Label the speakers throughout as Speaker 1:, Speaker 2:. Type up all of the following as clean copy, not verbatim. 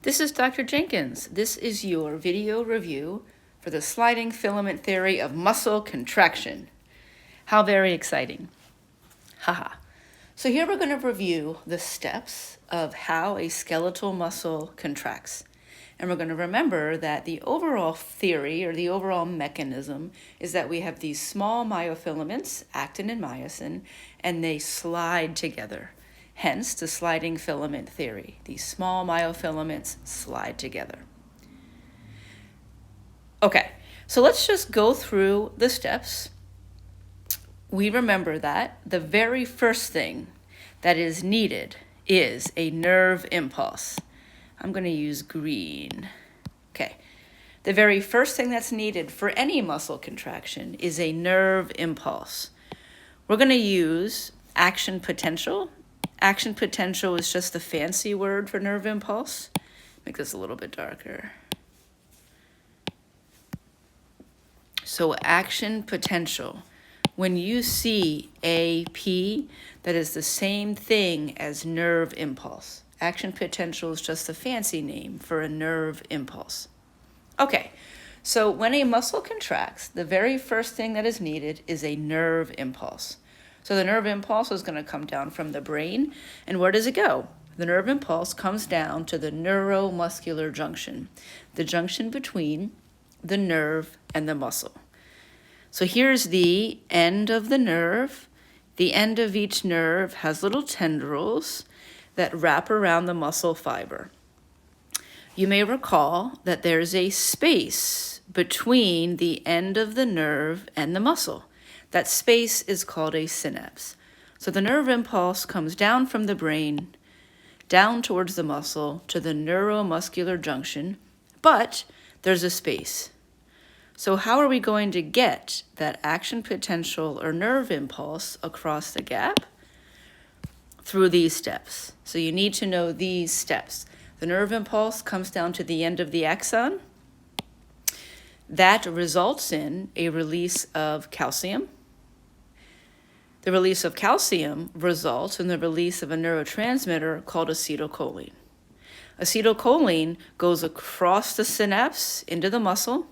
Speaker 1: This is Dr. Jenkins. This is your video review for the sliding filament theory of muscle contraction. How very exciting. Haha. So here we're going to review the steps of how a skeletal muscle contracts. And we're going to remember that the overall theory or the overall mechanism is that we have these small myofilaments, actin and myosin, and they slide together. Hence the sliding filament theory. These small myofilaments slide together. Okay, so let's just go through the steps. We remember that the very first thing that is needed is a nerve impulse. I'm going to use green. Okay, the very first thing that's needed for any muscle contraction is a nerve impulse. We're going to use action potential. Action potential is just the fancy word for nerve impulse. Make this a little bit darker. So action potential. When you see AP, that is the same thing as nerve impulse. Action potential is just a fancy name for a nerve impulse. Okay, so when a muscle contracts, the very first thing that is needed is a nerve impulse. So the nerve impulse is going to come down from the brain, and where does it go? The nerve impulse comes down to the neuromuscular junction, the junction between the nerve and the muscle. So here's the end of the nerve. The end of each nerve has little tendrils that wrap around the muscle fiber. You may recall that there's a space between the end of the nerve and the muscle. That space is called a synapse. So the nerve impulse comes down from the brain, down towards the muscle to the neuromuscular junction, but there's a space. So how are we going to get that action potential or nerve impulse across the gap? Through these steps. So you need to know these steps. The nerve impulse comes down to the end of the axon. That results in a release of calcium. The release of calcium results in the release of a neurotransmitter called acetylcholine. Acetylcholine goes across the synapse into the muscle,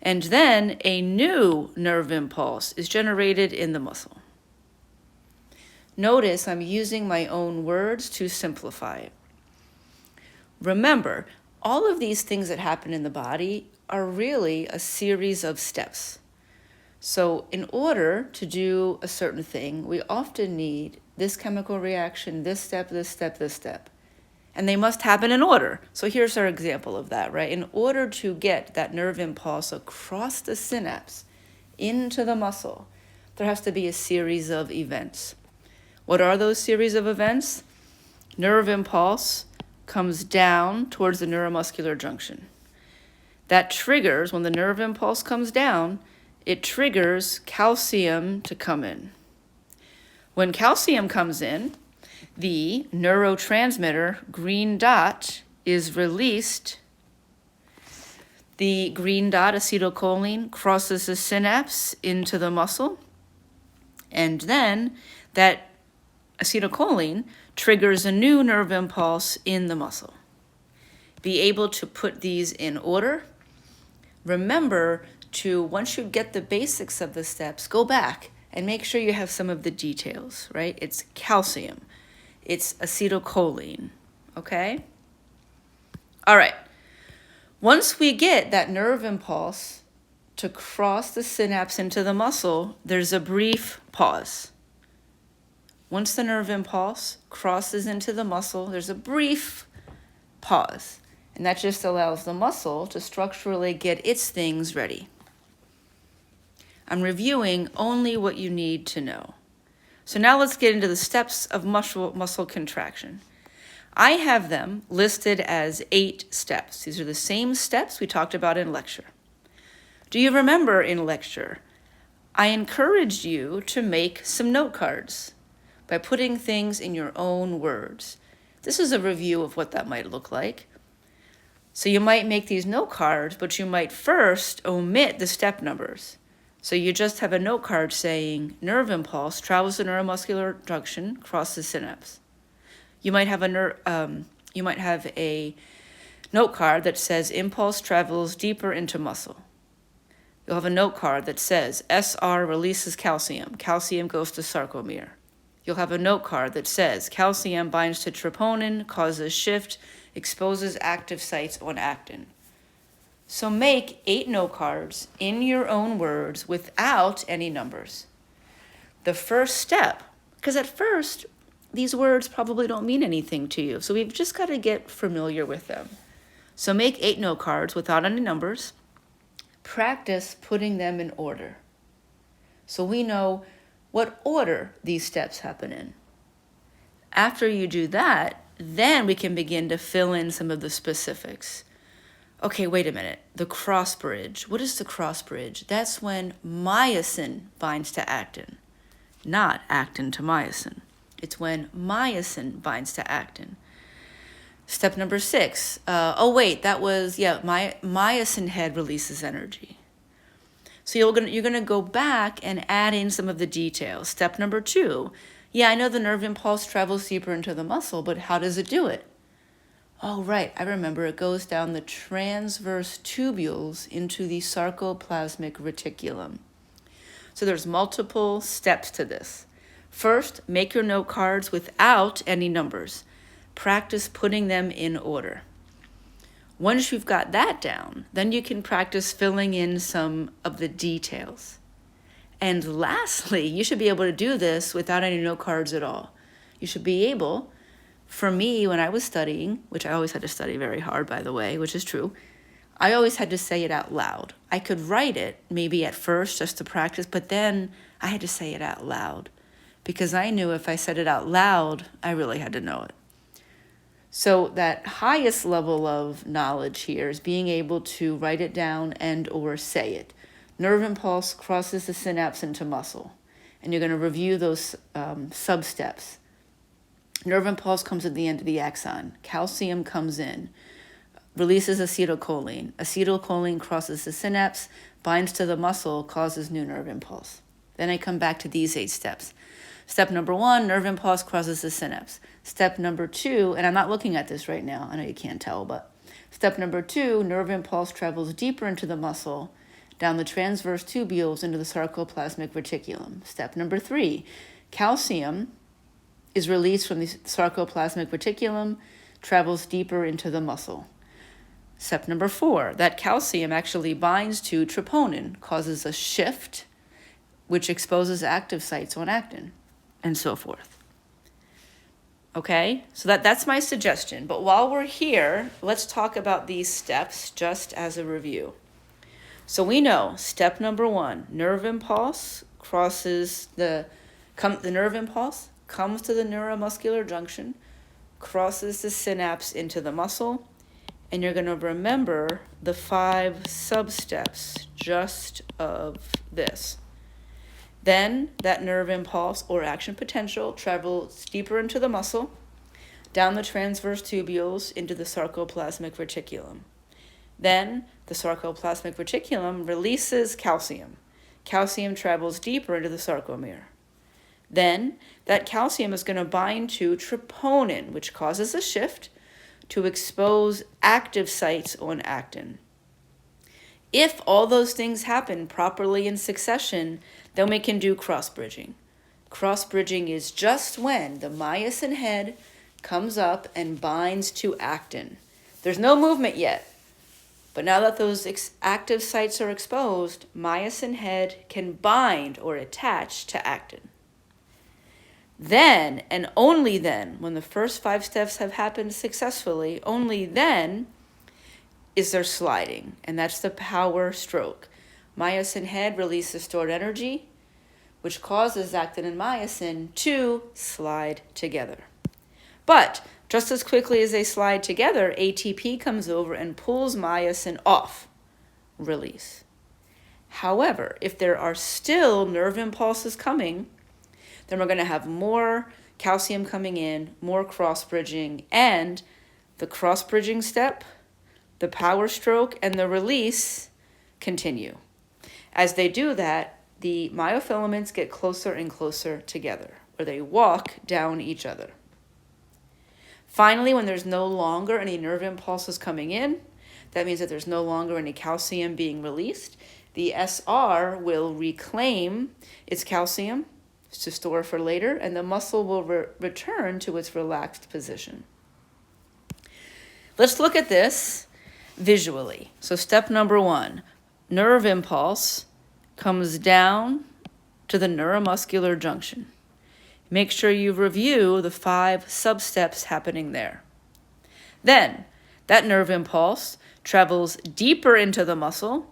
Speaker 1: and then a new nerve impulse is generated in the muscle. Notice I'm using my own words to simplify it. Remember, all of these things that happen in the body are really a series of steps. So in order to do a certain thing, we often need this chemical reaction, this step, this step, this step. And they must happen in order. So here's our example of that, right? In order to get that nerve impulse across the synapse into the muscle, there has to be a series of events. What are those series of events? Nerve impulse comes down towards the neuromuscular junction. That triggers, when the nerve impulse comes down, it triggers calcium to come in. When calcium comes in, the neurotransmitter, green dot, is released. The green dot, acetylcholine, crosses the synapse into the muscle. And then that acetylcholine triggers a new nerve impulse in the muscle. Be able to put these in order. Remember to, once you get the basics of the steps, go back and make sure you have some of the details, right? It's calcium. It's acetylcholine, okay? All right. Once we get that nerve impulse to cross the synapse into the muscle, there's a brief pause. Once the nerve impulse crosses into the muscle, there's a brief pause. And that just allows the muscle to structurally get its things ready. I'm reviewing only what you need to know. So now let's get into the steps of muscle contraction. I have them listed as 8 steps. These are the same steps we talked about in lecture. Do you remember in lecture, I encouraged you to make some note cards by putting things in your own words. This is a review of what that might look like. So you might make these note cards, but you might first omit the step numbers. So you just have a note card saying nerve impulse travels the neuromuscular junction, crosses synapse. You might have a note card that says impulse travels deeper into muscle. You'll have a note card that says SR releases calcium. Calcium goes to sarcomere. You'll have a note card that says calcium binds to troponin, causes shift, exposes active sites on actin. So make 8 note cards in your own words without any numbers. The first step, because at first, these words probably don't mean anything to you, so we've just got to get familiar with them. So make 8 note cards without any numbers. Practice putting them in order, so we know what order these steps happen in. After you do that, then we can begin to fill in some of the specifics. Okay, wait a minute. The cross bridge. What is the cross bridge? That's when myosin binds to actin, not actin to myosin. It's when myosin binds to actin. Step number 6. Myosin head releases energy. So you're gonna go back and add in some of the details. Step number 2. Yeah, I know the nerve impulse travels deeper into the muscle, but how does it do it? Oh, right, I remember. It goes down the transverse tubules into the sarcoplasmic reticulum. So there's multiple steps to this. First, make your note cards without any numbers. Practice putting them in order. Once you've got that down, then you can practice filling in some of the details. And lastly, you should be able to do this without any note cards at all. You should be able, for me, when I was studying, which I always had to study very hard, by the way, which is true, I always had to say it out loud. I could write it maybe at first just to practice, but then I had to say it out loud because I knew if I said it out loud, I really had to know it. So that highest level of knowledge here is being able to write it down and or say it. Nerve impulse crosses the synapse into muscle, and you're going to review those sub-steps. Nerve impulse comes at the end of the axon. Calcium comes in, releases acetylcholine. Acetylcholine crosses the synapse, binds to the muscle, causes new nerve impulse. Then I come back to these 8 steps. Step number 1, nerve impulse crosses the synapse. Step number 2, and I'm not looking at this right now, I know you can't tell, but step number 2, nerve impulse travels deeper into the muscle, down the transverse tubules into the sarcoplasmic reticulum. Step number 3, calcium is released from the sarcoplasmic reticulum, travels deeper into the muscle. Step number 4, that calcium actually binds to troponin, causes a shift, which exposes active sites on actin, and so forth. Okay, so that's my suggestion. But while we're here, let's talk about these steps just as a review. So we know step number 1, nerve impulse crosses the nerve impulse comes to the neuromuscular junction, crosses the synapse into the muscle, and you're going to remember the 5 sub-steps just of this. Then that nerve impulse or action potential travels deeper into the muscle, down the transverse tubules into the sarcoplasmic reticulum. Then the sarcoplasmic reticulum releases calcium. Calcium travels deeper into the sarcomere. Then that calcium is going to bind to troponin, which causes a shift to expose active sites on actin. If all those things happen properly in succession, then we can do cross-bridging. Cross-bridging is just when the myosin head comes up and binds to actin. There's no movement yet, but now that those active sites are exposed, myosin head can bind or attach to actin. Then, and only then, when the first 5 steps have happened successfully, only then is there sliding, and that's the power stroke. Myosin head releases stored energy, which causes actin and myosin to slide together. But just as quickly as they slide together, ATP comes over and pulls myosin off. Release. However, if there are still nerve impulses coming, then we're going to have more calcium coming in, more cross-bridging, and the cross-bridging step, the power stroke, and the release continue. As they do that, the myofilaments get closer and closer together, or they walk down each other. Finally, when there's no longer any nerve impulses coming in, that means that there's no longer any calcium being released. The SR will reclaim its calcium to store for later, and the muscle will return to its relaxed position. Let's look at this visually. So step number 1, nerve impulse comes down to the neuromuscular junction. Make sure you review the 5 sub-steps happening there. Then, that nerve impulse travels deeper into the muscle,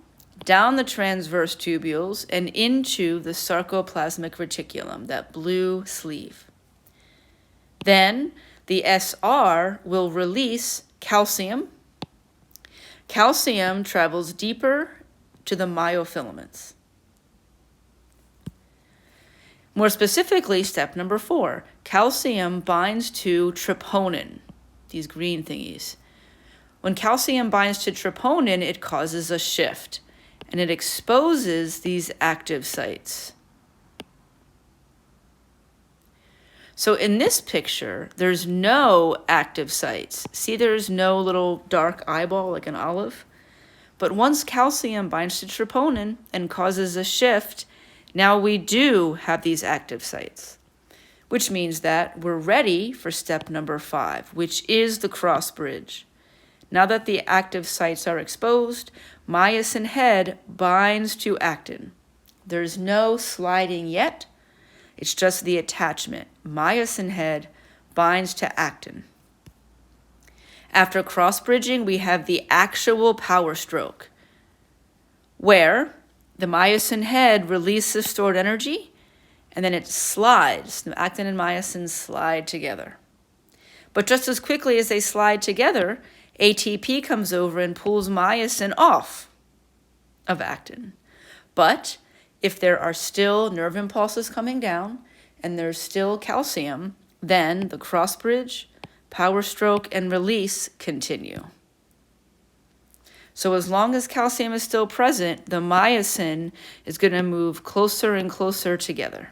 Speaker 1: down the transverse tubules, and into the sarcoplasmic reticulum, that blue sleeve. Then, the SR will release calcium. Calcium travels deeper to the myofilaments. More specifically, step number 4, calcium binds to troponin, these green thingies. When calcium binds to troponin, it causes a shift, and it exposes these active sites. So in this picture, there's no active sites. See, there's no little dark eyeball like an olive. But once calcium binds to troponin and causes a shift, now we do have these active sites, which means that we're ready for step number 5, which is the cross bridge. Now that the active sites are exposed, myosin head binds to actin. There's no sliding yet. It's just the attachment. Myosin head binds to actin. After cross bridging, we have the actual power stroke, where the myosin head releases stored energy, and then it slides. The actin and myosin slide together. But just as quickly as they slide together, ATP comes over and pulls myosin off of actin. But if there are still nerve impulses coming down and there's still calcium, then the cross bridge, power stroke, and release continue. So as long as calcium is still present, the myosin is going to move closer and closer together.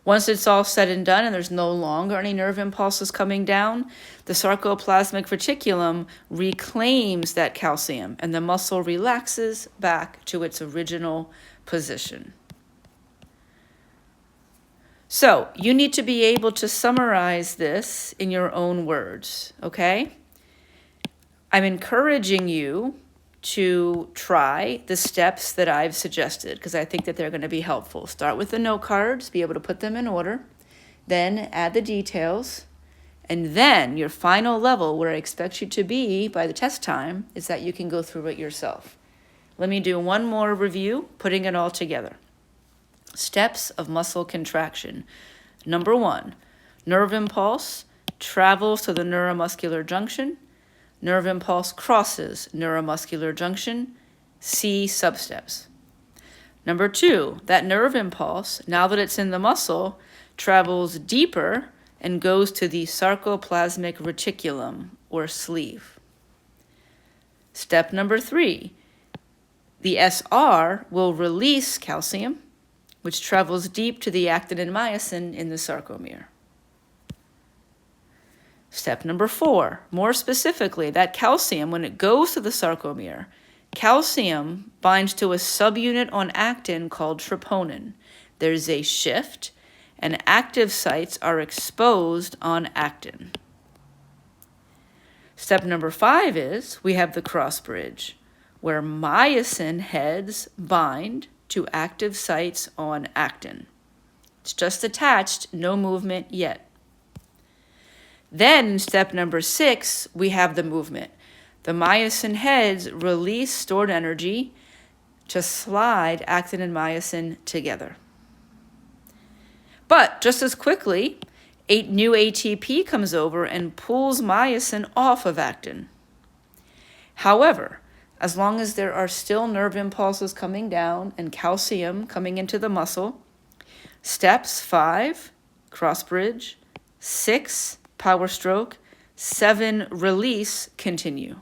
Speaker 1: Once it's all said and done and there's no longer any nerve impulses coming down, the sarcoplasmic reticulum reclaims that calcium and the muscle relaxes back to its original position. So you need to be able to summarize this in your own words, okay? I'm encouraging you to try the steps that I've suggested because I think that they're going to be helpful. Start with the note cards, be able to put them in order, then add the details, and then your final level where I expect you to be by the test time is that you can go through it yourself. Let me do one more review, putting it all together. Steps of muscle contraction. Number 1, nerve impulse travels to the neuromuscular junction. Nerve impulse crosses neuromuscular junction. See substeps. Number 2, that nerve impulse, now that it's in the muscle, travels deeper and goes to the sarcoplasmic reticulum or sleeve. Step number 3, the SR will release calcium, which travels deep to the actin and myosin in the sarcomere. Step number 4, more specifically, that calcium, when it goes to the sarcomere, calcium binds to a subunit on actin called troponin. There's a shift, and active sites are exposed on actin. Step number 5 is we have the cross bridge, where myosin heads bind to active sites on actin. It's just attached, no movement yet. Then in step number 6, we have the movement. The myosin heads release stored energy to slide actin and myosin together. But just as quickly, new ATP comes over and pulls myosin off of actin. However, as long as there are still nerve impulses coming down and calcium coming into the muscle, steps 5, cross bridge, 6, power stroke, 7, release, continue.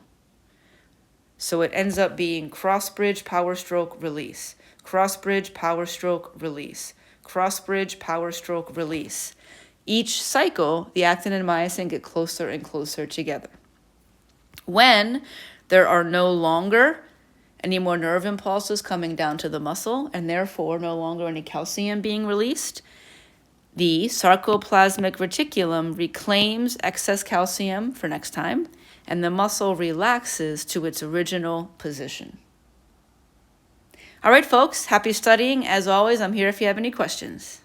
Speaker 1: So it ends up being cross bridge, power stroke, release. Cross bridge, power stroke, release. Cross bridge, power stroke, release. Each cycle, the actin and myosin get closer and closer together. When there are no longer any more nerve impulses coming down to the muscle, and therefore no longer any calcium being released, the sarcoplasmic reticulum reclaims excess calcium for next time, and the muscle relaxes to its original position. All right, folks, happy studying. As always, I'm here if you have any questions.